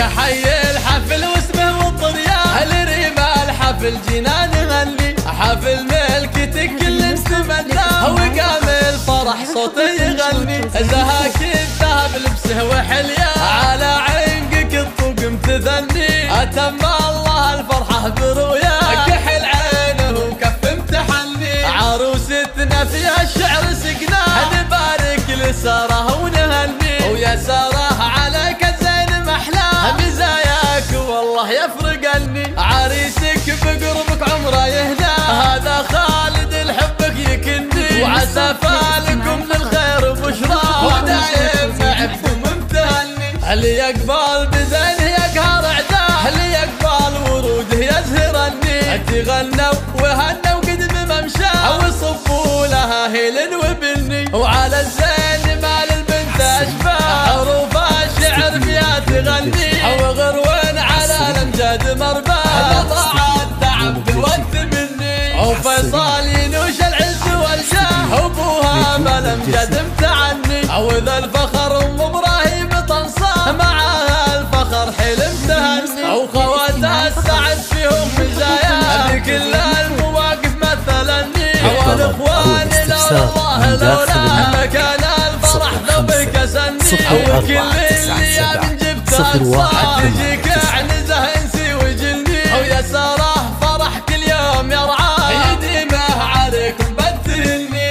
يا حي الحفل واسمه والطريان الريمة الحفل جينا نغني حفل ملكتك كل نتمناه وقام الفرح صوته يغني زهاك الذهب لبسه وحلياه على عنقك الطقم تذني أتم الله الفرحة برؤياه كحل عينه وكف امتحني عروستنا فيها الشعر سقناه نبارك لساره ونهني ويا ساره عليك الزين محلاه مزاياك والله يفرقني عريسك بقربك عمره يهدى هذا خالد الحبك يكني وعسى فالكم للخير بشرى ودايم معكم ممتهني اللي يقبل بزين يقهر عداه اللي يقبل وروده يزهرني تغنوا وهنوا قد بممشاه وصفوا لها هيل وبني وعلى الزين مال البنت اشباه حروف الشعر فيها تغني وغروين على الامجاد مرباه ضاع التعب والتمني وفيصل ينوش العز والجاه وابوها بالامجاد امتعني وذا الفخر ام ابراهيم تنصاه معاها الفخر حلم تهني وخواتها السعد فيهم مزايا بكل المواقف مثلني والاخوان لولا الله لولا مكان الفرح ذوبك سني وكل اللي من جبت انصار يجيك عنزه انسي وجلني ويا ساره فرح كل يوم يرعاه يديمه عليكم بتهني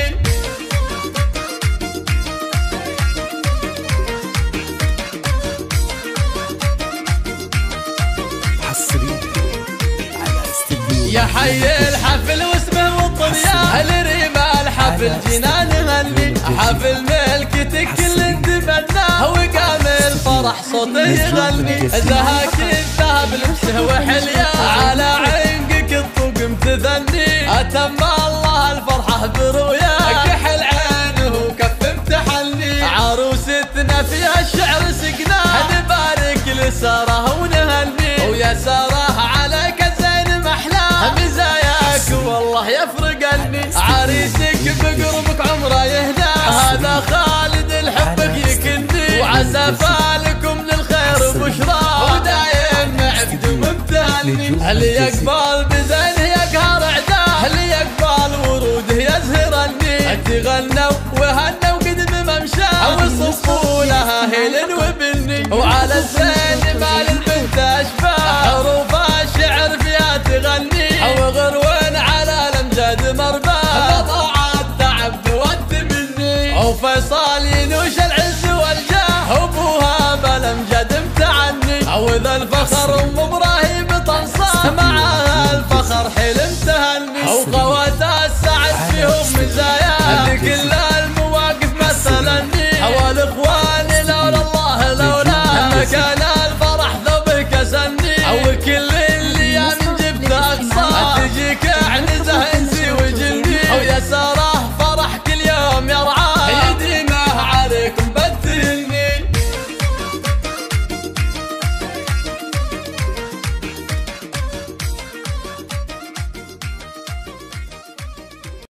يا حي الحفل واسمه والطريان الريمة الحفل جينا نغني حفل ملكتك كل نتمناه وقام الفرح صوته يغني زهاك الذهب لبسه وحلياه على عنقك الطقم تذني أتم الله الفرحة برؤياه كحل عينه وكف امتحني عروستنا فيها الشعر سقناه نبارك لساره ونهني ويا ساره عليك الزين محلاه مزاياك والله يفرقني عريسك بقربك عمره يهدى هذا خالد الحبك يكني وعسى فالكم للخير بشرى ودايم معك ممتهني اللي يقبل بزين يقهر عداه اللي يقبل وروده يزهرني تغنوا وهنوا قد بممشاه وصفوا لها هيل وبني وعلى الزين مال البنت اشباه حروف الشعر فيها تغني وغروين على الامجاد مرباه ضاع التعب والتمني وفيصل ينوش العز والجاه وابوها بالامجاد امتعني وذا الفخر ام ابراهيم تنصاه معاها الفخر حلم تهني وخواتها السعد فيهم مزايا لكل المواقف مثلني والاخوان لولا الله لولا مكان